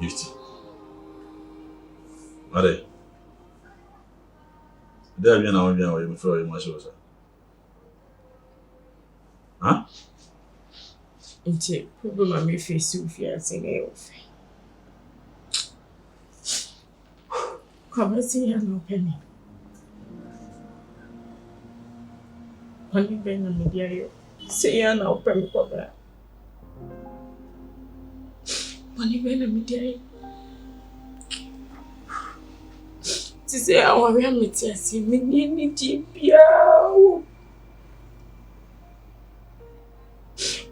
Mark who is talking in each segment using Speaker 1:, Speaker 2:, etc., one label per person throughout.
Speaker 1: Gifty. Are. There bien na bien we for you much also. Huh?
Speaker 2: Nti, problem me face you fear saying e ofe. Come see ya no penny. Honey ben na media yo. Say ya na open me problem. Honey ben na media yo. Ti say awari ameti asi me ni jibia.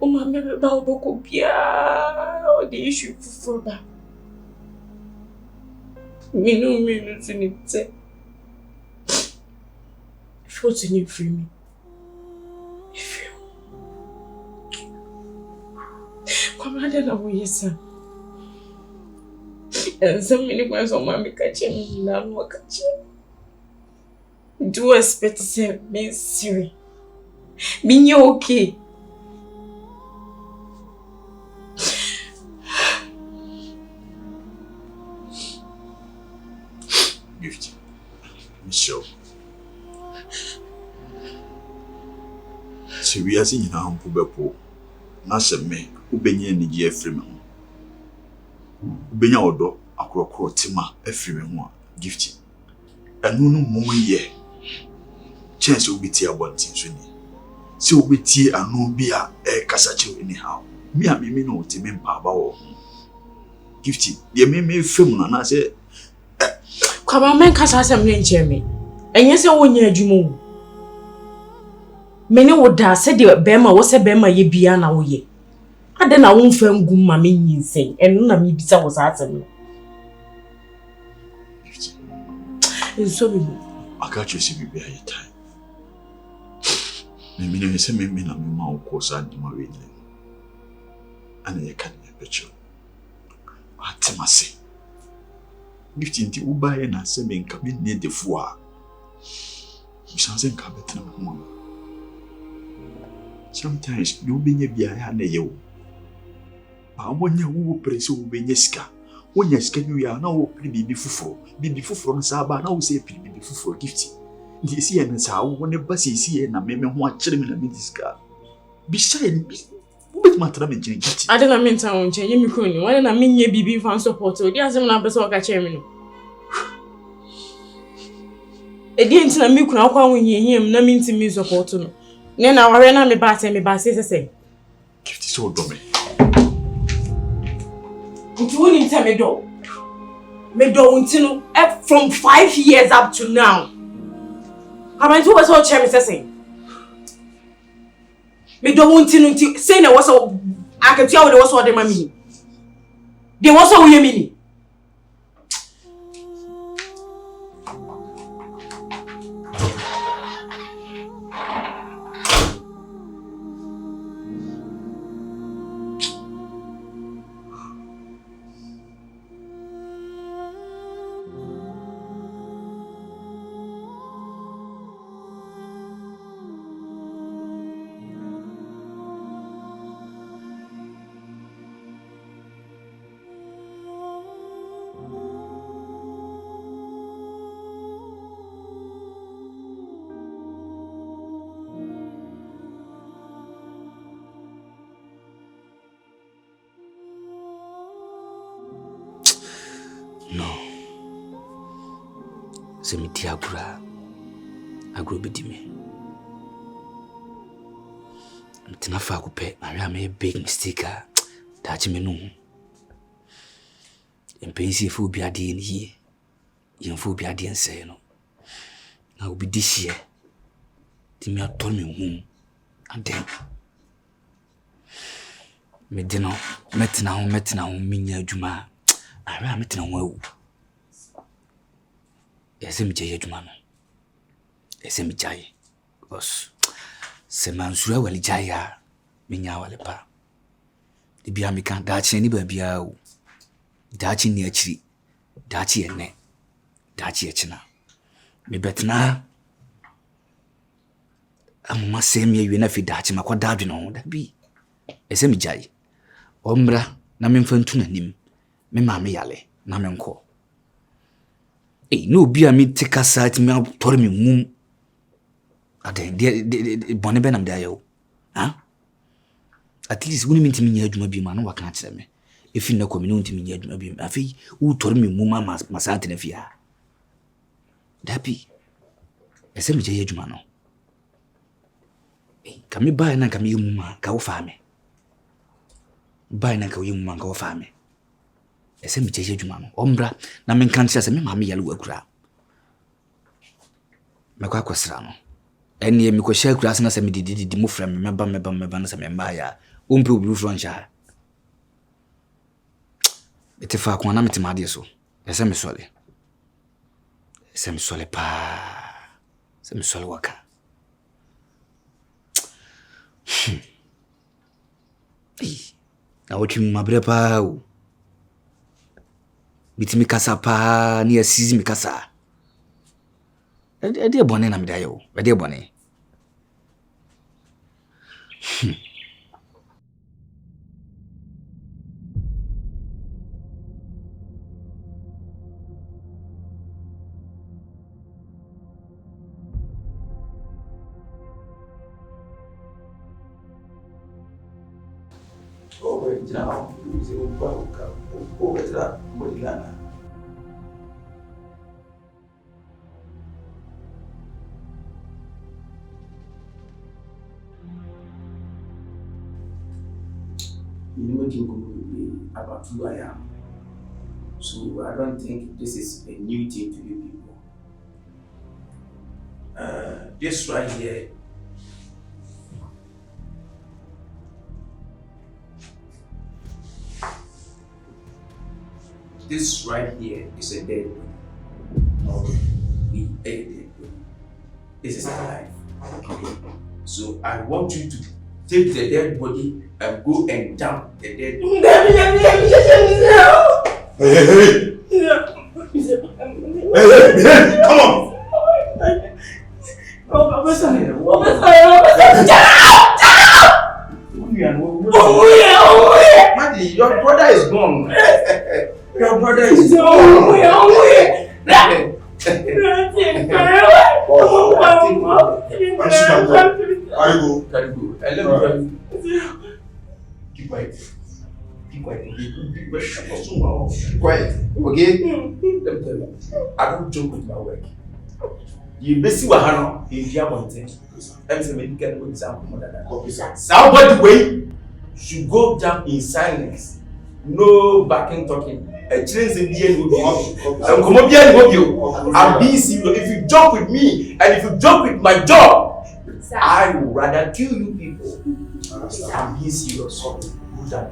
Speaker 2: O ma me ba oboko bia o the issue for ba. Minu tinite. What you need from me? If you come on, then I will yes, sir. And so many ones on my catching, none more catching. Do expect to say me Siri. Being you okay?
Speaker 1: Gift. Michelle. Si we are seeing how Pubepo, Nasa me, Ubenya and the Freeman. Ubenya Odo, a crocro Tima, a Freeman, gifty. And no more ye. Chance will be tear one thing, Swinny. So will be tear and no beer, a cassacho anyhow. Me and me no Timin Paba. Gifty, the me film, and I say,
Speaker 2: Come on, man, cast us a man, Jeremy. And yes, I won't hear you. Many would da said the Bema was a Bema ye biana o ye. And then I won't film good mammy insane, and none of me bisa was asking me. So
Speaker 1: I got you see me behind your time. Me say me na me ma course and my way. And you can't be picture. What am I say? Gifting the Uba and I say me come in near the four. You sound come better than sometimes you be a you. But when you will praise you be yeska. When you scan you are now be before from Saba, now say be before gifty. This year and how when the bus is here and a meme watching in a midisca. Besides, what matter I'm in
Speaker 2: I don't mean to change me coon. When I mean ye be fan support, so there's an episode catch him. A didn't tell me could when you hear him, no mean to me support. Then I ran me bass and me bass say.
Speaker 1: Gifty so dummy.
Speaker 2: You wouldn't tell me though. Me don't know from 5 years up to now. Have I told us all Cherry saying? Me don't know saying there was all I can tell there was all the money. There was all you mean.
Speaker 3: me tiagura. Agro bedi me. Tina fa kupe, I am a big mistake. Touch me no. And painsi fu be a din ye. Yen fu be a din say no. I will be this year. Timmy told me home. And then me dino metina home minya adwuma. I am metina home. Ese me jeye adwuma no. Ese me jaye. Because se mansura wali jaya minya wale pa. Di bia me kan dachi ni ba bia o. Dachi ni achiri. Dachi ene. Dachi echina. Me betna amuma sem ye na fi dachi makwa dadwe no da bi. Ese me jaye. Ombra na memfa ntu nanim. Me ma me yale na me nko. No bia me tika site me tori me mum. Ade de bone be nam da yo. At least woni minti me nya adwuma bi ma no waka na kire me. Efi na komi no minti me nya adwuma bi. Afi wo tori me mum ma sante na fi ha. Dabi. Ese me je adwuma no. Kami ba na kami mum ka wo fa me. Ba na ka wo mum ka wo fa me. Ese me je adwuma no. Ombra na me kan kire se me ma me yale wakura. Me kwa kwasra no. Eni mi ko share kura na se me didi mu fra me meba na se me mba ya ompe obi ru ncha ete fa ko na meti made so ese me sole pa se me sole waka na wotu mabre pa o bitimi kasa pa ni asizi mi kasa ede bone na me da yo ede bone
Speaker 4: Now, use over Molina. You know what you about who I am. So I don't think this is a new thing to you people. This right here. This right here is a dead body. We ate a dead body. This is alive. Okay. So I want you to take the dead body and go and dump the dead body. Hey, come on! Maddy, your brother is gone. Your brother is gone. Keep quiet. Keep quiet. Quiet. Okay? Let me tell you. I don't joke with my work. You busy with Hannah, if you have one thing. I'm saying, you can go example more than that. Somebody wait. You go down in silence. No backing talking. A chance in the end will be. I'm being serious. If you joke with me and if you joke with my job, I would rather kill you people. I'm being serious. Good down.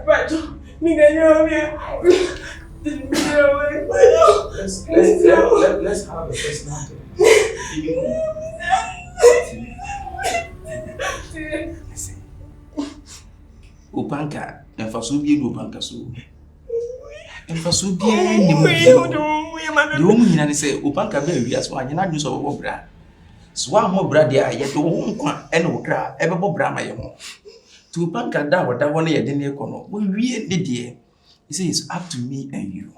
Speaker 4: Let's have a personal talk. Opanka, and for so be Opanka so. And for so be the woman and say, Opanka baby as one, you're not use of a bra. Swan more brother, yet the won't and okra, ever brama yamo. To Opanka that what I want to dinner corner. We really dear. He says it's up to me and you.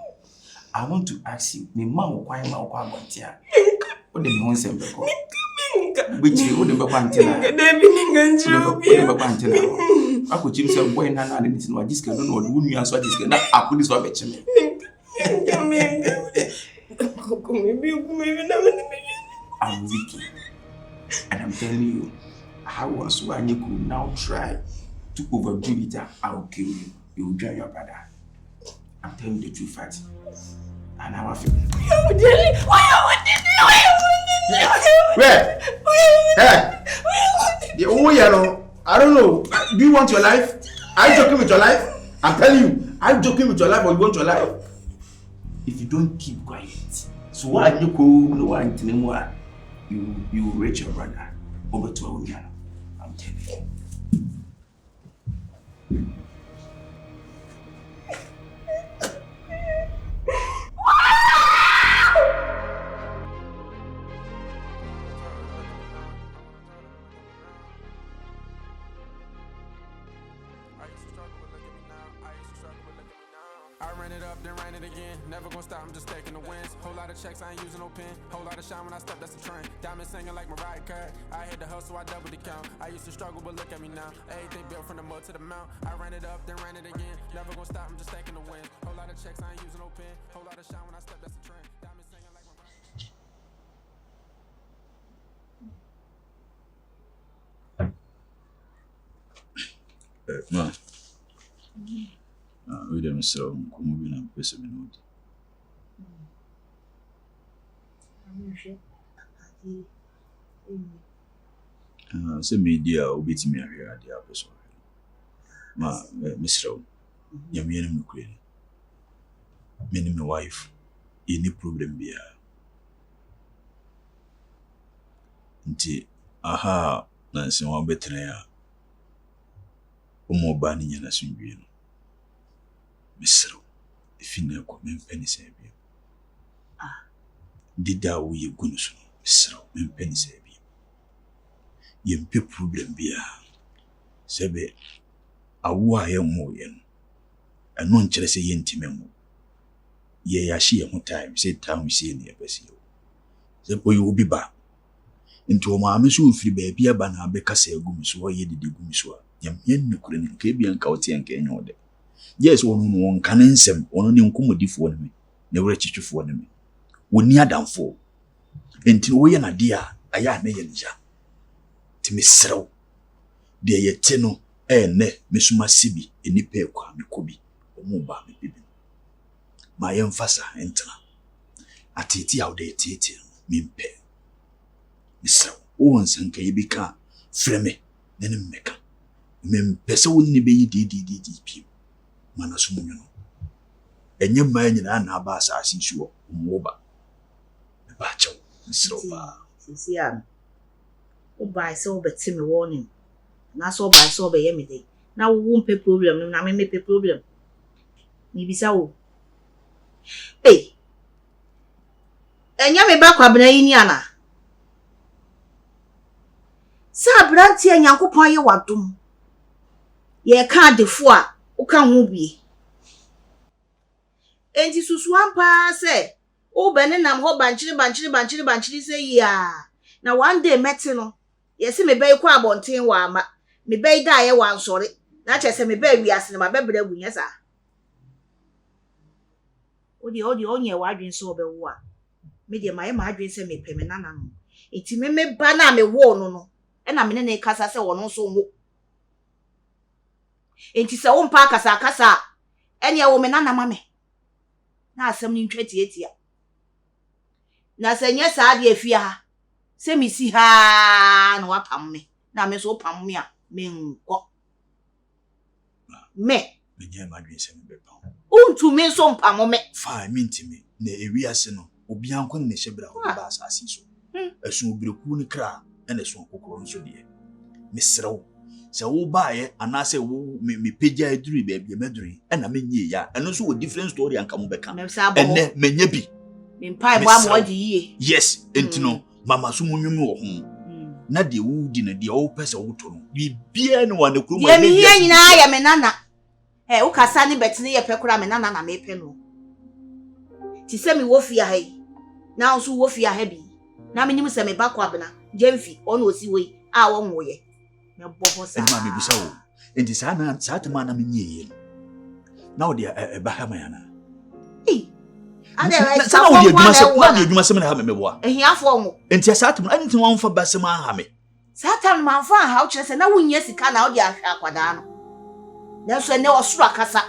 Speaker 4: I want to ask you, me mom why my quantia. What the moon said, which you wouldn't be wanting. I could change some way and I didn't know this can know who you answer this. I put this one bet me. I'm weak. And I'm telling you, how was one you could now try to overdo it? I'll kill you. You'll join your brother. I'm telling you the true fact. And how I feel. Where? Hey! Oh, yellow. I don't know. Do you want your life? Are you joking with your life? I'm telling you, are you joking with your life or you want your life? If you don't keep quiet, so why you go no one anymore? You reach your brother over to a woman. I'm telling you.
Speaker 5: I ran it up, then ran it again. Never gonna stop, I'm just taking the wins. Whole lot of checks, I ain't using no pen. Whole lot of shine when I step, that's a trend. Diamond singing like Mariah Carey. I hit the hustle, I double the count. I used to struggle, but look at me now. Everything built from the mud to the mount. I ran it up, then ran it again. Never gonna stop, I'm just taking the wins. Whole lot of checks, I ain't using no pen. Whole lot of shine when I step, that's a trend. Diamond singing like Mariah Carey.
Speaker 1: Ma. We don't sell come we na pese me no. Se media obetimi ahwe ade abeso. Ma misro. Ya me no kure. Me ni my wife. Any problem bia. Nti aha na nse wa betena ya. Omo ba ni nyana sunwie no. Misro. Ifine ko mempeni se bia. Dida wo ye gunu so. Misro mempeni se bia. Yempe problem bia. Sebe awu a ye mo ye no. Eno nkyere se ye ntime mo. Ye ya hye ye ho time se time se ne ebesi yo. Se boy obi ba. Nti o ma so ofiri ba bia ba na abeka sa agum so ye didi gum so. Yem ne kure ne nke bia nka ote nka enyo de. Yes wonu no won kan nsem wono ne nkomodifo ne me. Ne wura chichufo ne me. Woni adamfo. Enti wo ye na dia aya na ye nja. Ti mesrew. De ye te no ne mesuma sibi enipa ekwa mekobi. Omo ba me bibi. Ma ye mfasa entra. Atiti awde titi mimpe. Mesrew. O nsanka ye bika freme ne ne mmeka. Mempese wonni be yi di. Mana sumunyo no. Enye ma nyina na aba asase suo omo ba. Me ba chaw. Mesrew ba.
Speaker 6: Sisi am. O ba se o beti me warning. Na so ba se o be ye me dey. Na wo mpe problem na me pe problem. Ni bisa wo. Eh. Enya me ba kwabena yi ni ana. Sa branti Nyankopon ye wadom. Ye ka defo a o ka ho bie. Enti susu ampa se o bene nam ho banchiri se ya. Na one day meti no. Ye se me be kwa abonten wa ama. Me be da ye wa nsore. Na che se me be wiase ne ma bebere agunya sa. Odi onye wa adwen so be wo a. Me de ma adwen se me peme nana no. Enti me ba na me wo no. E na me ne kasa se wo no so wo. Enti se wo mpa kasa ene wo me nana ma me. Na asem ni ntwetietia. Na se nye sa de afia ha. Se mi si ha na wapam me. Na me so pam me a me nko. Me
Speaker 1: menye madwen se me bepa
Speaker 6: untumi so mpamo me
Speaker 1: fa mintimi na ewiase no obi anko ne hyebra ho ba asase so esu obreku ni kra ene so kokoro nso de mesrew se wo baaye anase wo me pagya eduru be bia meduru ena menye ya eno so wo different story anka mo beka ene menye bi
Speaker 6: me mpai bo am wadi yie
Speaker 1: yes entino mama so munwum wo ho na de wo di na de wo pese wo to no bibia ne wa ne kuro
Speaker 6: ma me hia nyina ya me nana wo kasa ni betene ye pekura me nana na me pe no ti se mi wo fia ha yi na so wo fia ha bi na me nim se me ba kwa bena jemfi ono osi we a wo nwoye me bo ho sa
Speaker 1: ma me bisa wo enti sa na sa tama na menye ye na wo de ba ha ma yana
Speaker 6: ade
Speaker 1: sa wo de adwuma se me na ha me meboa
Speaker 6: ehiafo wo
Speaker 1: enti sa tama anti won fa ba se ma ha me
Speaker 6: Satan man fa ha wo kire se na wunye sika na wo de ahwa akwada no na so ne osuru akasa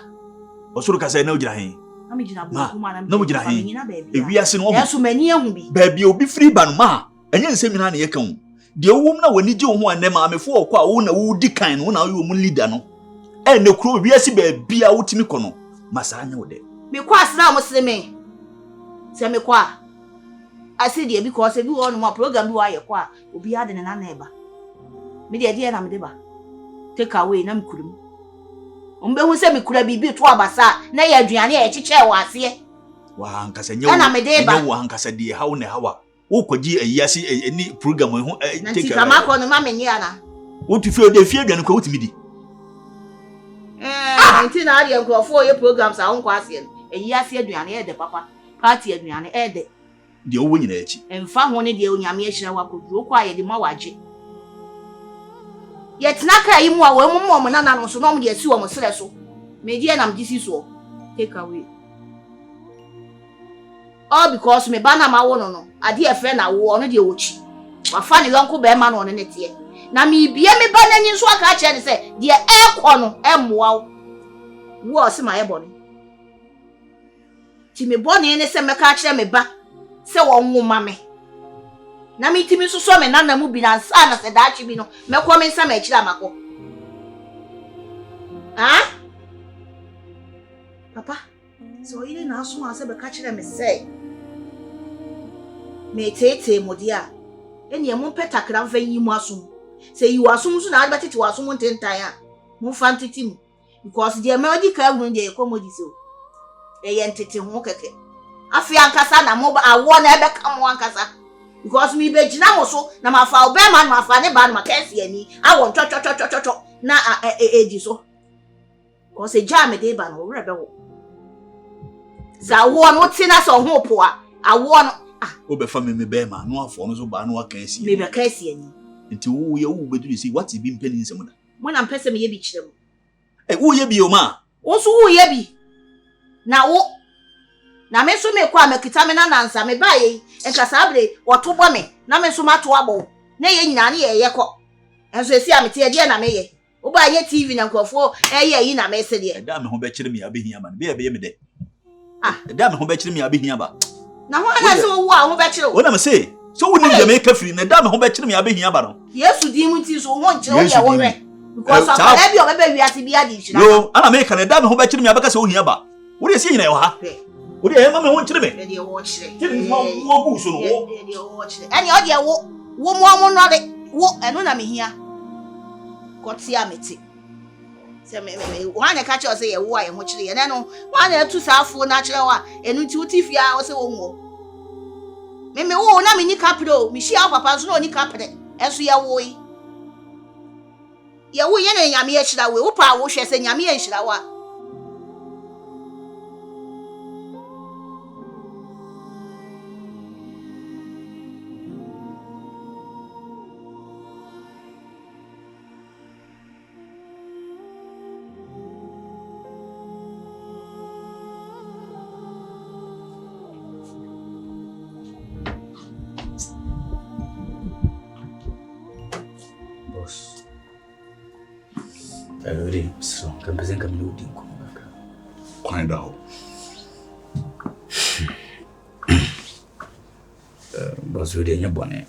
Speaker 1: na ogira hen
Speaker 6: na me gina boku ma
Speaker 1: na ogira hen ewiase no
Speaker 6: na so mani ehu bi
Speaker 1: ba bia obi free ban ma enye nsem nyina na ye kan de owum na wani je ho ane ma amefo okwa wo na wo di kan no na wo mu leader no ne kuro wiase ba bia wotimi kono masa anya wo de
Speaker 6: me kwa asra mo se me se me kwa asidi e because bi wo no mo program bi wa ye kwa obi ade ne na eba me de na me de ba take away na me kurum ombe hu se me kura bibi to abasa na ye aduane e chiche wa ase
Speaker 1: wa hankasa nyawo
Speaker 6: na me de ba
Speaker 1: nyawo hankasa de hawo ne hawa wo kwaji ayase ni program ho
Speaker 6: take kama ko no ma me nya na
Speaker 1: wo tu fie de fie aduane ko wotimi di
Speaker 6: nti na ade nkofo ye programs a won kwa ase ayase aduane e de papa party aduane e de
Speaker 1: de owo nyina echi
Speaker 6: emfa ho ne de onyame ehira wakoduro kwa ye de ma waje ye tinaka yi mu a we mu na no so no mo de asi wo mo sere so me die na m disi so take away all because me bana ma wo no ade e fe na wo no de wochi wa fa ni lonko be ma no ne tie na me bie me ba na nyi so aka che ne se de e kɔ no e moa wo se ma ye boni ti me boni ne se me ka kire me ba se wo nwoma me na me timi so so me nana mu bi na nsa na se daachi bi no me ko me nsa ma kire amako papa so ile na aso ma se be ka kire me se me tete modia eni emu petakra mfa yi mu aso se yi wasum so na adbetete wasum ntentan a mu fa ntete mu because the melody ka gun de komodi so e ye ntete ho keke afi ankasa na mo awo na ebe ka mo ankasa because me be gina mo so na ma fa obe man ma fa ne ba na kesi ani awo cho na eji so ko se jam de ba no rebe wo za wo no tina so ho po a awo no
Speaker 1: obefa me be ma no afo no so ba no aka esi
Speaker 6: me be ka esi ani
Speaker 1: nti wo ye wo beduru si what be mpani nsem da
Speaker 6: mo na mpese me ye bi kire mo
Speaker 1: wo ye bi o ma
Speaker 6: wo so wo ye bi na wo na me so me kwa me kita me na nansa me ba ye enkasa abre woto bo me na me so mato abo na ye nyina ne ye ko enso esi amete ye na me ye wo ba ye TV na nkofo ye yi na me se de
Speaker 1: da me ho be kire me abehia ba be ye me de da me ho be kire me abehia ba
Speaker 6: na ho na so wo a ho be kire
Speaker 1: wo na me say so wo ni Jamaica free na da me ho be kire me abehia ba no
Speaker 6: Yesu di mu ti so ho nkire wo ye wo re because akara bi o be wi ati bi adi hira
Speaker 1: yo ana me kan da me ho be kire me abaka se wo hia ba wo de se nyina yo ha wo de ma me ho kire me
Speaker 6: e de wo kire
Speaker 1: kire wo bu so no wo
Speaker 6: e de wo kire ani o de wo mo no de wo eno na me hia koti ameti se me wa na ka che o se ye wo a ye ho kire ye na no wa na atu saafo na kire wa enu ti utifia o se wo ngo me wo na me ni kapro mi hia papa so na oni kapre enso ye wo yi ye wo ye na nyame ye hira we wo pa wo hwe se nyame ye hira wa
Speaker 3: Already, so can present a new thing.
Speaker 1: Find out.
Speaker 3: But we didn't bonnet.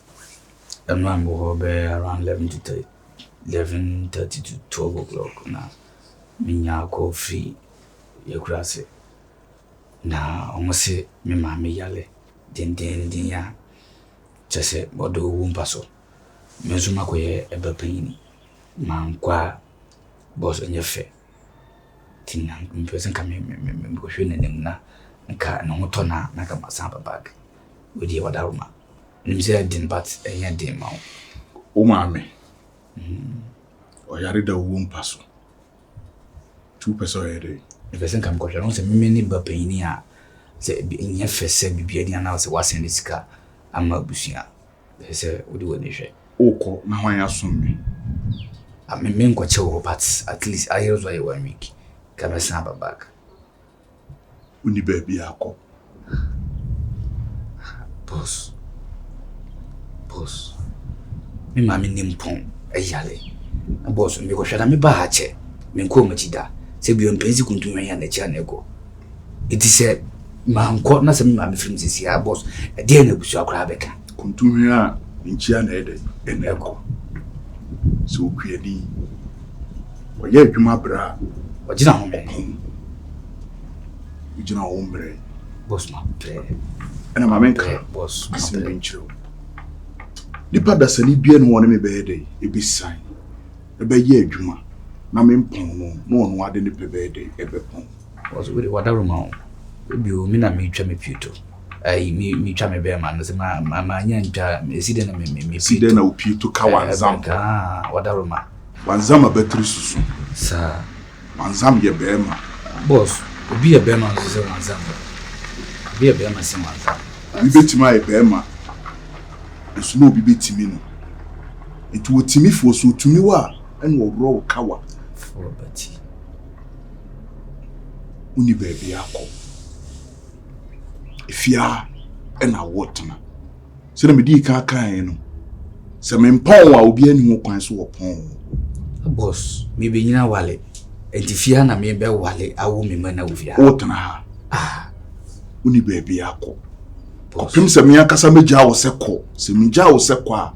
Speaker 3: And one will be around 11:30 to 12 o'clock now. minya ko free yakura se na omose me ma me yale den ya chese bodo wumpa so mezuma ko ye ebepini mankwa boss enyefe tinna mpese nka me ko hwe nenem na nka no hoto na ka masamba bag odi wadaruma nimse din but enya din ma
Speaker 1: o maame o yare da wumpa so 2% yare
Speaker 3: mpese nka mko hwe no se meni bapini a se enyefe se bibia dia na se wasende sika ama busia se odi woni hwe
Speaker 1: oko na hwan asomme
Speaker 3: men ko chewo but at least I hear why 1 week ka samba bag
Speaker 1: uni baby akọ
Speaker 3: boss me ma me nimpon ayale boss me ko hwada me ba ha che me ko machida se bi mpenzi kuntu ya na cha na ego it is said ma nko na se me ma me film sisi ya boss e dey na busu akra beka
Speaker 1: kuntu hia nchia na ede ego so kwiadi oye adwuma bra
Speaker 3: ojina ho me
Speaker 1: ujina ho mbre
Speaker 3: boss ma pre
Speaker 1: ana mamenka
Speaker 3: boss
Speaker 1: asimbe nchiro nipa dasani bia no woni me be ede ebisan ebe ye adwuma na me mpon no no ade ne pe be ede ebe pon
Speaker 3: boss we wadaruma bi o mi na me twa me pieto ai mi twa me be ma no se ma nya ntwa eside na me
Speaker 1: side na opieto ka wanzam
Speaker 3: wadaruma
Speaker 1: wanzam abatri susu
Speaker 3: sa
Speaker 1: wanzam ye be ma
Speaker 3: boss obi ye be ma so se wanzam obi ye be ma se wanzam
Speaker 1: bi betima ye be ma eso no bi betimi no etu otimi fo so tumi wa en wo ro kawa
Speaker 3: for bati
Speaker 1: uni baby akọ ifia ena wotna se na medi ka kan no se me mpon wa obi ani ho kwan so wopon
Speaker 3: boss me be nyina wale entifia na me be wale awo me mana ofia
Speaker 1: wotna ha uni baby akọ kopim se me akasa meja wo se ko se meja wo se ko a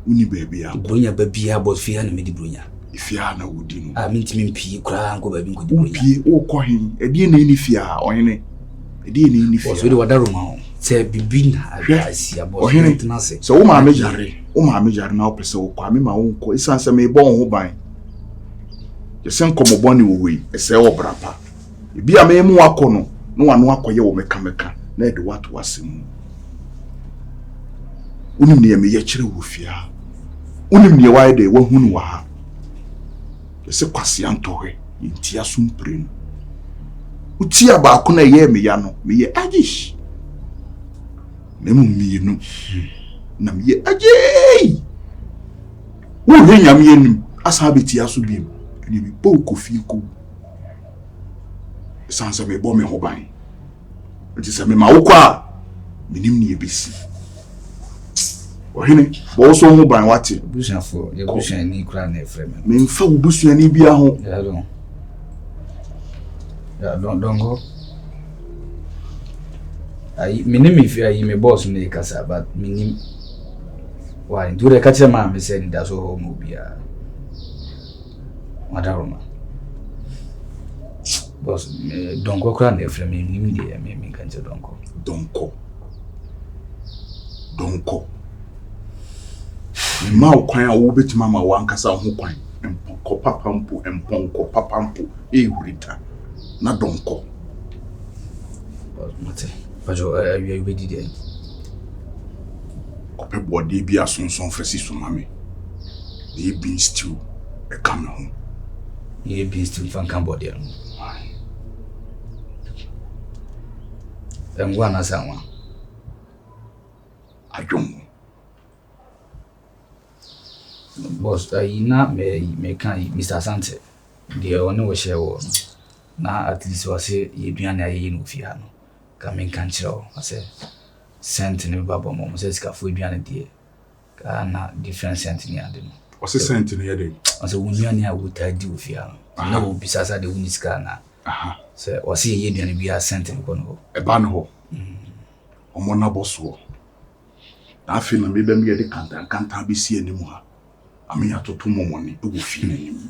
Speaker 1: uni baby akọ
Speaker 3: bronya ba bia boss fia na me di bronya
Speaker 1: ifia na wodi no
Speaker 3: minti mpi kura nko ba bi nko di bronya
Speaker 1: pie wo ko hin edi na ni fia ohene edi na ni fia
Speaker 3: boss we wadaruma ho se bibi na asia boss
Speaker 1: ohene se wo ma me jare na opese wo kwa me ma wo nko isanse me bon ho ban ye sen komo boni wo wi ese wo brapa bia me mu akono no wano akoye wo meka na ede watu wasemu unim ne me ye kire wo fia unim ne wa ede wo hunu wa ha se kwase antohe ntia sumpre utia ba ko na ye me ya no me ye agish me mu mienu na me ye agey wo henya me enim asa betia so biem ni bi bo kofi ko sansa me bo me ho ban enti se me ma wo kwa minim ni ebisi ohene bo so ho ban wate
Speaker 3: bushafo ye bushan ni kura na efrem
Speaker 1: me mfa wo busuani bia ho
Speaker 3: ya don't go ai minim if ai me boss ne kasa but minim why do the catch ma me say that so home bia wadaruma boss don't go kura na efrem minim dia me kan je don't go ma kwan a wo betima ma wankasa ho kwan empon ko papampo ehurita na donko mate bajo you be did
Speaker 1: ko pe body bi asonson fresi so mame e bean stew e come home
Speaker 3: e bean stew fan Cambodia ngwa na sanwa
Speaker 1: ajongo
Speaker 3: boss ina me kan Mr. Sante de one wo shewo na at least wase yeduane ayi no fi ha no ka men kan chiro ase Sante ne baba mo se sika fo eduane de ka na different Sante ni ade no
Speaker 1: wase Sante ne yede
Speaker 3: ase wunuane a wuta di ofi ha no na wo bisasa de wunisika na se wase yeduane bia Sante ko no
Speaker 1: e ba no ho omo na boso na afi na me be me yede kanta bi si animu ha ami atoto momoni e wo fi nanim